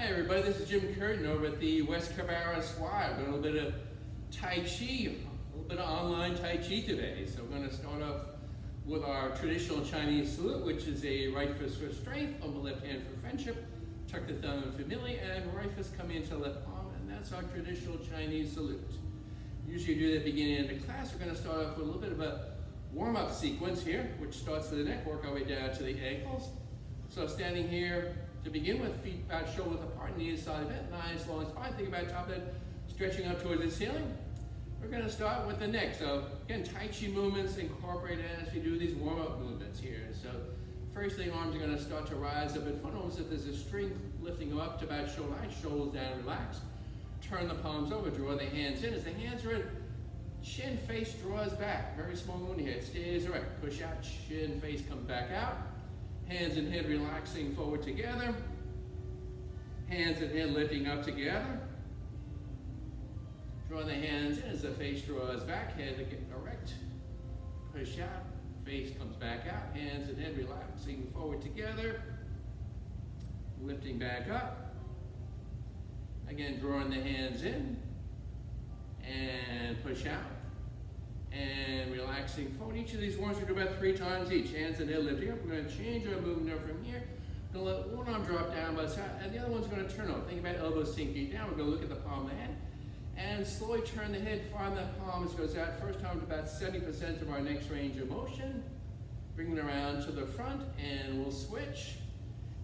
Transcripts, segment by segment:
Hi everybody, this is Jim Curtin over at the West Cabarrus Y. We're doing a little bit of Tai Chi, a little bit of online Tai Chi today. So we're going to start off with our traditional Chinese salute, which is a right fist for strength, on the left hand for friendship, tuck the thumb in familiar, and right fist come into left palm, and that's our traditional Chinese salute. Usually do that beginning of the class. We're going to start off with a little bit of a warm-up sequence here, which starts to the neck, work our way down to the ankles. So standing here, to begin with, feet about shoulder width apart, knees side bent, nice long spine. Think about top of it, stretching up towards the ceiling. We're going to start with the neck. So again, Tai Chi movements incorporated as we do these warm-up movements here. So first thing, arms are going to start to rise up in front, almost if there's a string lifting them up to about shoulder height, shoulders down, relax. Turn the palms over, draw the hands in. As the hands are in, chin face draws back. Very small movement here. It stays erect. Push out, chin face comes back out. Hands and head relaxing forward together. Hands and head lifting up together. Draw the hands in as the face draws back. Head erect. Push out. Face comes back out. Hands and head relaxing forward together. Lifting back up. Again, drawing the hands in. And push out. And relaxing forward. Each of these ones we do about 3 times each. Hands and head lifting up. We're going to change our movement from here. We're going to let one arm drop down by the side, and the other one's going to turn over. Think about elbows sinking down. We're going to look at the palm of the hand, and slowly turn the head far in that palm as it goes out. First time to about 70% of our next range of motion. Bring it around to the front, and we'll switch.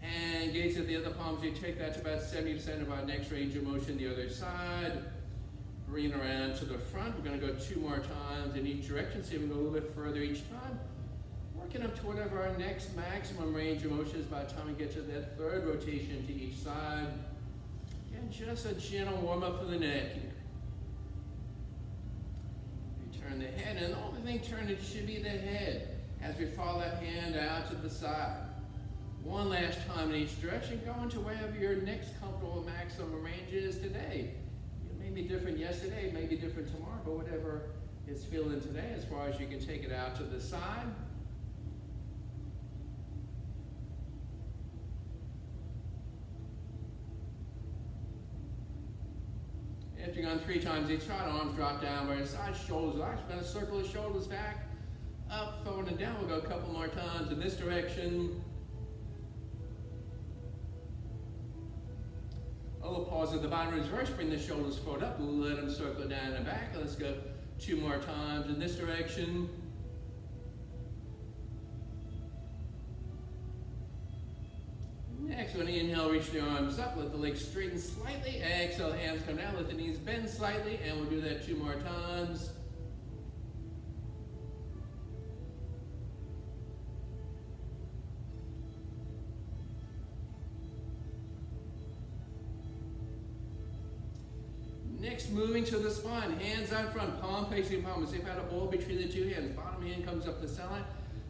And gaze at the other palms. We take that to about 70% of our next range of motion. The other side. Bring it around to the front. We're going to go 2 more times in each direction. See if we can go a little bit further each time. Working up to whatever our next maximum range of motion is by the time we get to that 3rd rotation to each side. And just a gentle warm up for the neck here. We turn the head, and the only thing turned it should be the head as we follow that hand out to the side. One last time in each direction. Go into wherever your next comfortable maximum range is today. Maybe different yesterday, maybe different tomorrow, but whatever is feeling today, as far as you can take it out to the side. After you've gone 3 times each side, arms drop down by your side, shoulders relax. We're going to circle the shoulders back, up, forward, and down. We'll go a couple more times in this direction. A little pause at the bottom, reverse, bring the shoulders forward up, let them circle down and back. Let's go 2 more times in this direction. Next, when you inhale, reach the arms up, let the legs straighten slightly. Exhale, hands come down, let the knees bend slightly, and we'll do that 2 more times. Next, moving to the spine, hands out front, palm facing palm, as if I had a ball between the 2 hands. Bottom hand comes up the center line.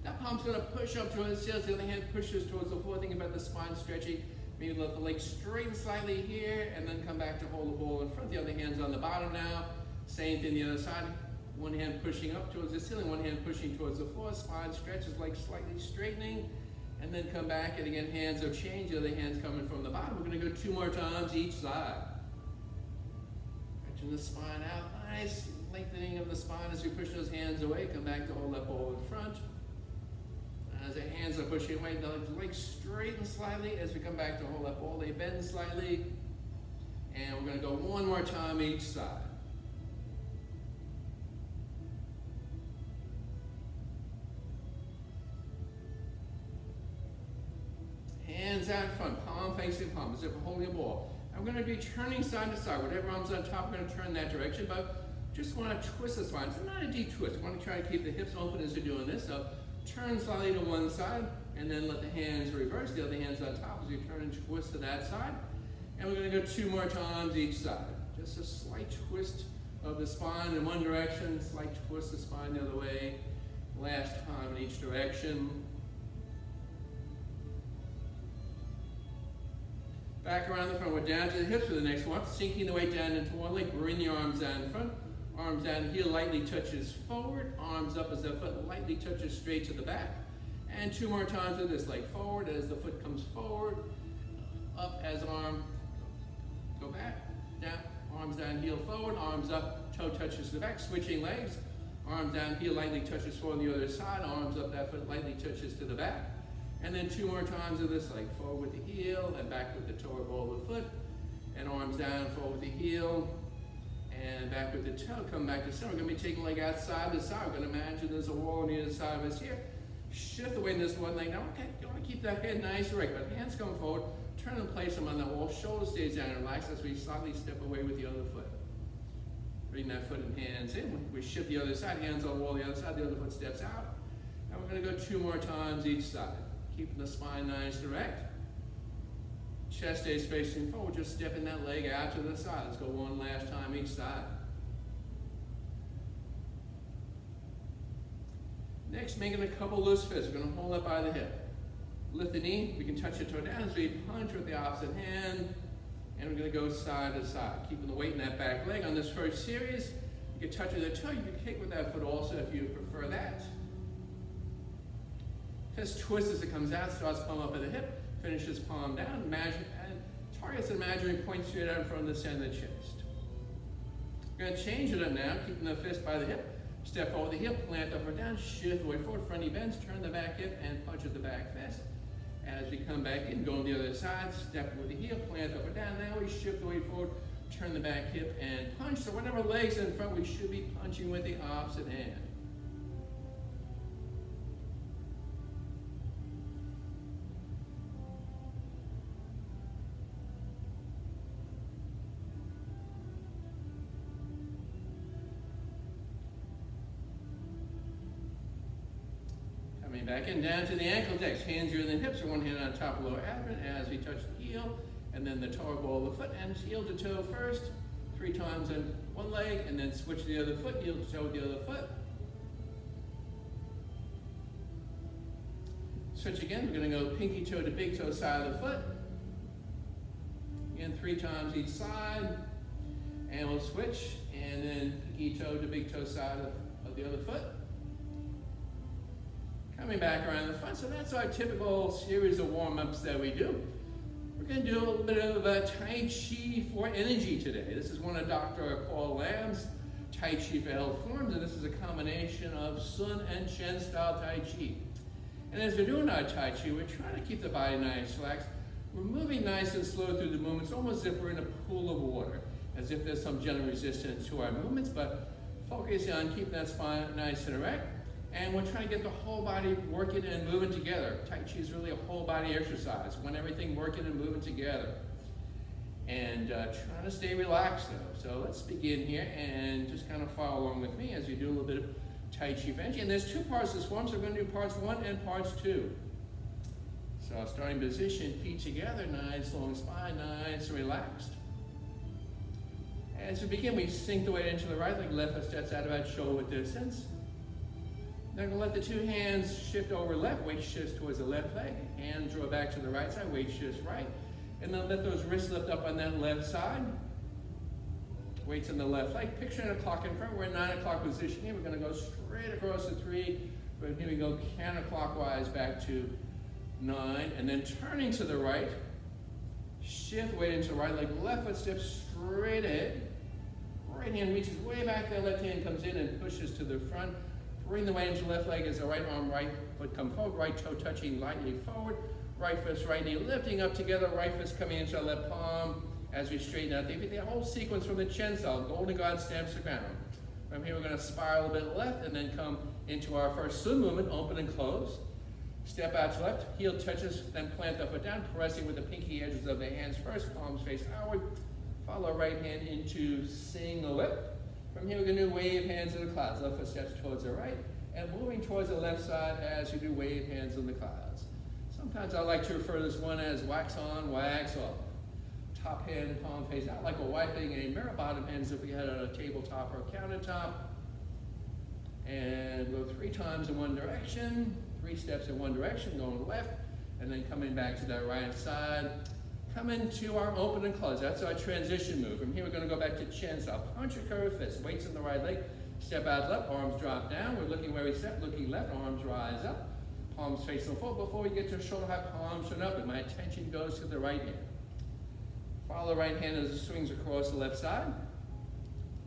That palm's going to push up towards the ceiling. The other hand pushes towards the floor. Think about the spine stretching. Maybe let the legs straighten slightly here, and then come back to hold the ball in front. The other hand's on the bottom now. Same thing the other side. One hand pushing up towards the ceiling, one hand pushing towards the floor. Spine stretches, legs slightly straightening, and then come back. And again, hands are changed. The other hand's coming from the bottom. We're going to go 2 more times each side. The spine out, nice lengthening of the spine as we push those hands away. Come back to hold that ball in front. As the hands are pushing away, the legs straighten slightly. As we come back to hold that ball, they bend slightly. And we're going to go 1 more time each side. Hands out in front, palm facing palm, as if we're holding a ball. I'm going to be turning side to side. Whatever arm's on top, I'm going to turn that direction, but just want to twist the spine. It's not a deep twist. I want to try to keep the hips open as you're doing this. So turn slightly to one side, and then let the hands reverse. The other hand's on top as you turn and twist to that side. And we're going to go 2 more times each side. Just a slight twist of the spine in one direction, slight twist of the spine the other way. Last time in each direction. Back around the front, we're down to the hips for the next one. Sinking the weight down into one leg, bring the arms down in front. Arms down, heel lightly touches forward. Arms up as the foot lightly touches straight to the back. And 2 more times with this leg forward as the foot comes forward. Up as arm go back, down, arms down, heel forward, arms up, toe touches the back, switching legs, arms down, heel lightly touches forward on the other side, arms up, that foot lightly touches to the back. And then 2 more times of this leg, forward with the heel, and back with the toe or ball of the foot, and arms down, forward with the heel, and back with the toe, come back to center. We're going to be taking leg outside to side. We're going to imagine there's a wall on the other side of us here. Shift away in this one leg. Now, okay, you want to keep that head nice and erect, but hands come forward, turn and place them on the wall, shoulder stays down and relax as we slightly step away with the other foot. Bring that foot and hands in. We shift the other side, hands on the wall, the other side, the other foot steps out. And we're going to go 2 more times each side. Keeping the spine nice and erect. Chest stays facing forward, just stepping that leg out to the side. Let's go one last time each side. Next, making a couple loose fists. We're going to hold up by the hip. Lift the knee, we can touch the toe down as we punch with the opposite hand. And we're going to go side to side. Keeping the weight in that back leg. On this first series, you can touch with the toe, you can kick with that foot also if you prefer that. Fist twist as it comes out, starts palm up at the hip, finishes palm down, imagine, and targets an imaginary point straight out in front of the center of the chest. We're going to change it up now, keeping the fist by the hip, step forward the heel, plant up or down, shift away forward, front knee bends, turn the back hip, and punch with the back fist. As we come back in, go on the other side, step with the heel, plant up or down. Now we shift the weight forward, turn the back hip, and punch. So whatever leg's in front, we should be punching with the opposite hand. Coming back in, down to the ankle decks. Hands are in the hips, or one hand on top of lower abdomen as we touch the heel, and then the toe or ball of the foot, and heel to toe first, 3 times on one leg, and then switch to the other foot, heel to toe with the other foot. Switch again, we're going to go pinky toe to big toe side of the foot. Again, 3 times each side, and we'll switch, and then pinky toe to big toe side of the other foot. Coming back around the front, so that's our typical series of warm-ups that we do. We're going to do a little bit of Tai Chi for energy today. This is one of Dr. Paul Lamb's Tai Chi for Health forms, and this is a combination of Sun and Chen style Tai Chi. And as we're doing our Tai Chi, we're trying to keep the body nice, relaxed. We're moving nice and slow through the movements, almost as if we're in a pool of water, as if there's some gentle resistance to our movements, but focusing on keeping that spine nice and erect. And we're trying to get the whole body working and moving together. Tai Chi is really a whole body exercise. We want everything working and moving together. And trying to stay relaxed though. So let's begin here and just kind of follow along with me as we do a little bit of Tai Chi for energy. And there's 2 parts to this form, so we're going to do parts 1 and parts 2. So starting position, feet together, nice long spine, nice and relaxed. As we begin, we sink the weight into the right leg, left foot steps out about shoulder distance. Then we're going to let the 2 hands shift over left, weight shifts towards the left leg. Hands draw back to the right side, weight shifts right. And then let those wrists lift up on that left side. Weights on the left leg. Picturing a clock in front. We're in 9 o'clock position here. We're going to go straight across the 3. From here we go counterclockwise back to 9. And then turning to the right. Shift weight into the right leg. Left foot steps straight ahead. Right hand reaches way back there. Left hand comes in and pushes to the front. Bring the weight into the left leg as the right arm, right foot come forward, right toe touching lightly forward, right fist, right knee lifting up together, right fist coming into the left palm as we straighten out the whole sequence from the Chen style. Golden God stamps the ground. From here we're going to spiral a bit left and then come into our first Sun movement, open and close. Step out to left, heel touches, then plant the foot down, pressing with the pinky edges of the hands first, palms face outward. Follow right hand into single whip. From here, we're going to do wave hands in the clouds. Left foot steps towards the right, and moving towards the left side as you do wave hands in the clouds. Sometimes I like to refer to this one as wax on, wax off. Top hand, palm face out, like we're wiping a mirror. Bottom hands if we had it on a tabletop or a countertop. And go 3 times in one direction, 3 steps in one direction, going left, and then coming back to that right side. Come into our open and close. That's our transition move. From here, we're going to go back to Chen style. Punch or curve fist. Weights in the right leg. Step out left. Arms drop down. We're looking where we step. Looking left. Arms rise up. Palms facing forward. Before we get to shoulder high, palms turn up. And my attention goes to the right hand. Follow the right hand as it swings across the left side.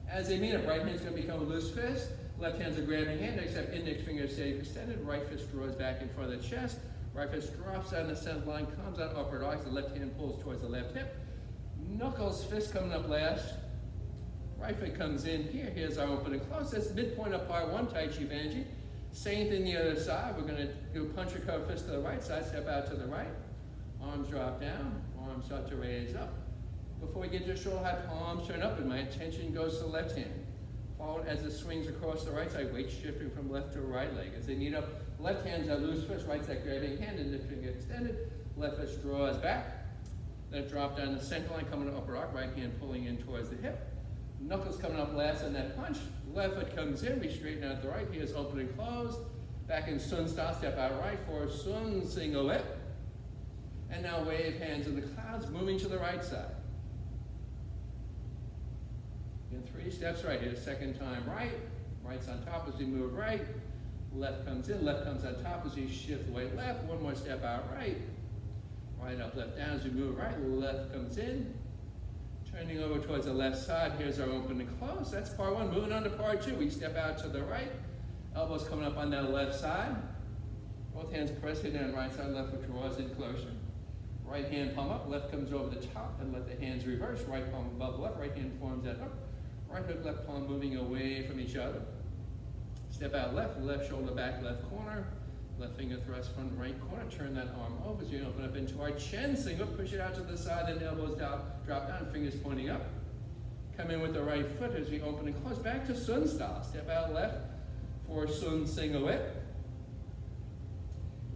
As they meet up, right hand's going to become a loose fist. Left hand's a grabbing hand, except index finger stays extended. Right fist draws back in front of the chest. Right fist drops out in the center line, comes out upward arcs. The left hand pulls towards the left hip. Knuckles, fist coming up last. Right foot comes in here. Here's our open and close. That's midpoint of part one, Tai Chi Vanji. Same thing the other side. We're going to do punch or cover fist to the right side, step out to the right. Arms drop down, arms start to raise up. Before we get to shoulder height, palms turn up, and my attention goes to the left hand. Followed as it swings across the right side, weight shifting from left to right leg. As they knee up, left hand's that loose fist, right side grabbing hand, and the finger extended. Left fist draws back. Then drop down the center line, coming to upper arc, right hand pulling in towards the hip. Knuckles coming up last on that punch. Left foot comes in, we straighten out the right. Here's open and close. Back in Sun style, step out right for Sun single lip. And now wave hands in the clouds, moving to the right side. In 3 steps right here. Second time right. Right's on top as we move right. Left comes in, left comes on top as we shift the weight left. One more step out right. Right up, left down as we move right. Left comes in. Turning over towards the left side. Here's our open and close. That's part one. Moving on to part two. We step out to the right. Elbows coming up on that left side. Both hands pressing down right side. Left foot draws in closer. Right hand palm up. Left comes over the top and let the hands reverse. Right palm above left. Right hand forms that hook. Right hook, left palm moving away from each other. Step out left. Left shoulder back, left corner. Left finger thrust front right corner. Turn that arm over as we open up into our chin single. Push it out to the side, then elbows down, drop down, fingers pointing up. Come in with the right foot as we open and close. Back to Sun style. Step out left for Sun single whip.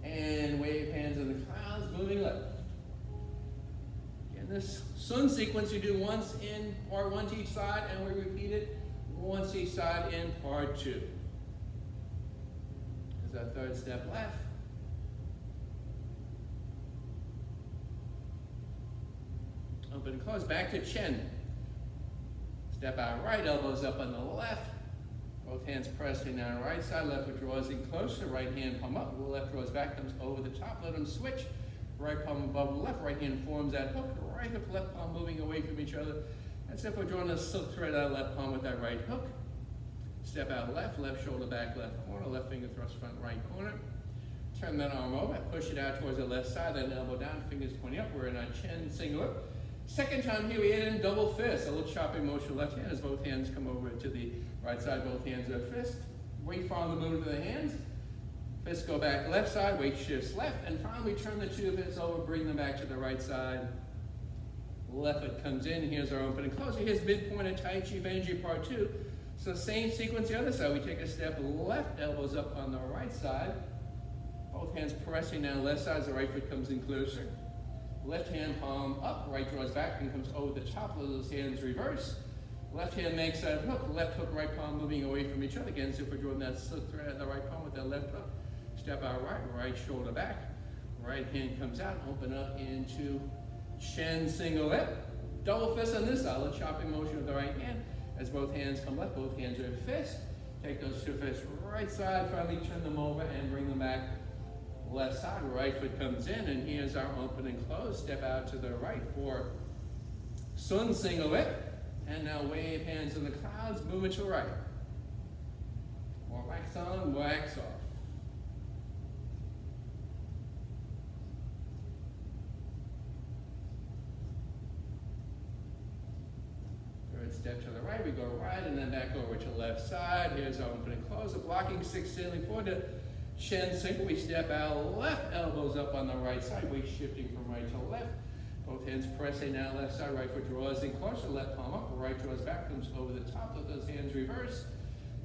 And wave hands in the clouds, moving left. In this Sun sequence, you do once in part one to each side, and we repeat it once each side in part two. Our third step left. Open and close, back to chin. Step out right, elbows up on the left. Both hands pressing down right side, left foot draws in closer, right hand palm up, left draws back, comes over the top, let them switch. Right palm above the left, right hand forms that hook, right hook, left palm moving away from each other. That's if we're drawing a silk thread out of left palm with that right hook. Step out left, left shoulder back, left corner, left finger thrust front right corner. Turn that arm over, push it out towards the left side, then elbow down, fingers pointing up. We're in our chin single up. Second time here, we add in double fist, a little chopping motion left hand as both hands come over to the right side, both hands are fist. Weight follow the movement of the hands. Fists go back left side, weight shifts left, and finally turn the two fists over, bring them back to the right side. Left foot comes in, here's our open and close. Here's midpoint of Tai Chi Vanji part two. So same sequence the other side. We take a step left, elbows up on the right side. Both hands pressing down left side as the right foot comes in closer. Left hand palm up, right draws back and comes over the top. Let those hands reverse. Left hand makes that hook. Left hook, right palm moving away from each other. Again, so if we're drawing that silk thread at the right palm with that left hook. Step out right, right shoulder back. Right hand comes out, open up into chin single lip. Double fist on this side. Let's chopping motion with the right hand. As both hands come left, both hands are in fist. Take those two fists right side, finally turn them over and bring them back left side. Right foot comes in, and here's our open and close. Step out to the right for Sun single whip. And now wave hands in the clouds, movement to the right. More wax on, wax off. Step to the right, we go right and then back over to left side. Here's our open and close. A blocking six standing forward to chin single. We step out left, elbows up on the right side, weight shifting from right to left. Both hands pressing down left side, right foot draws in closer, left palm up, right draws back, comes over the top, let those hands reverse.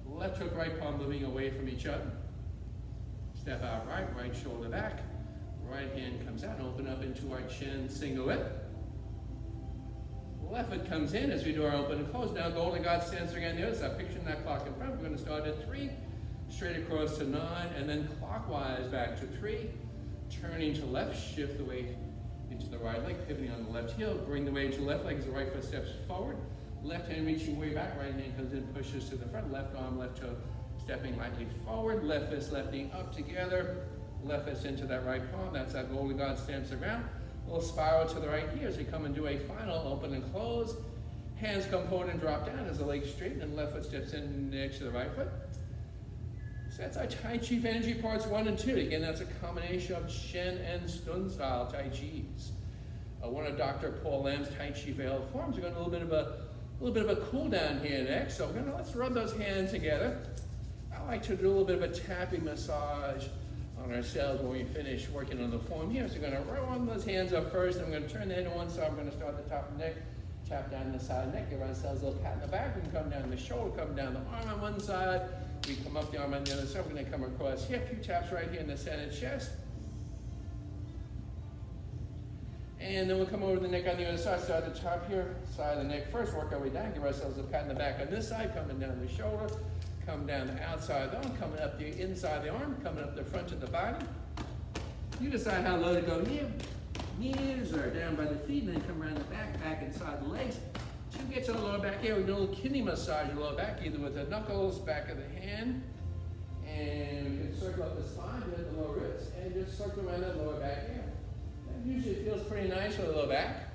Left hook, right palm moving away from each other. Step out right, right shoulder back. Right hand comes out, open up into our chin single whip. Left foot comes in as we do our open and close. Now Golden God stands again on the other side. Picturing that clock in front. We're going to start at 3, straight across to 9, and then clockwise back to 3. Turning to left, shift the weight into the right leg, pivoting on the left heel. Bring the weight into the left leg as the right foot steps forward. Left hand reaching way back, right hand comes in, pushes to the front. Left arm, left toe stepping lightly forward. Left fist, left knee up together. Left fist into that right palm. That's how Golden God stamps the ground. A little spiral to the right here as we come and do a final open and close. Hands come forward and drop down as the legs straighten and left foot steps in next to the right foot. So that's our Tai Chi energy parts 1 and 2. Again, that's a combination of Shen and Stun style Tai Chis. One of Dr. Paul Lamb's Tai Chi veiled forms. We're going to do a little bit of a cool down here next. So let's rub those hands together. I like to do a little bit of a tapping massage on ourselves when we finish working on the form here. So we're going to rub those hands up first. I'm going to turn the head to one side. I'm going to start at the top of the neck, tap down the side of the neck, give ourselves a little pat in the back. We can come down the shoulder, come down the arm on one side. We come up the arm on the other side. We're going to come across here. A few taps right here in the center chest. And then we'll come over the neck on the other side. Start at the top here, side of the neck first. Work our way down. Give ourselves a pat in the back on this side. Coming down the shoulder. Come down the outside of the arm. Coming up the inside of the arm. Coming up the front of the body. You decide how low to go here. Knees are down by the feet. And then come around the back inside the legs. Till you get to the lower back here. We do a little kidney massage in the lower back, either with the knuckles, back of the hand. And we can circle up the spine, hit the lower ribs, and just circle around that lower back here. Usually it feels pretty nice for the lower back.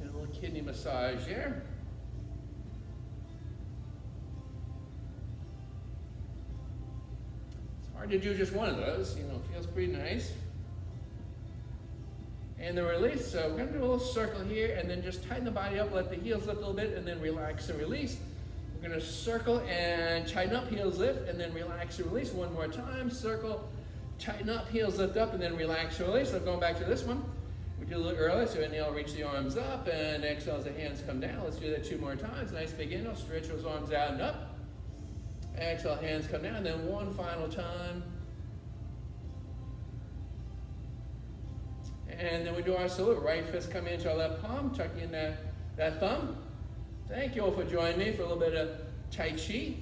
And a little kidney massage there. It's hard to do just one of those, it feels pretty nice. And the release, so we're going to do a little circle here and then just tighten the body up, let the heels lift a little bit and then relax and release. We're going to circle and tighten up, heels lift, and then relax and release. One more time, circle, tighten up, heels lift up, and then relax and release. So going back to this one, we did a little earlier, so inhale, reach the arms up, and exhale as the hands come down. Let's do that 2 more times. Nice big inhale, stretch those arms out and up. Exhale, hands come down, and then one final time. And then we do our salute. Right fist come into our left palm, tuck in that thumb. Thank you all for joining me for a little bit of Tai Chi.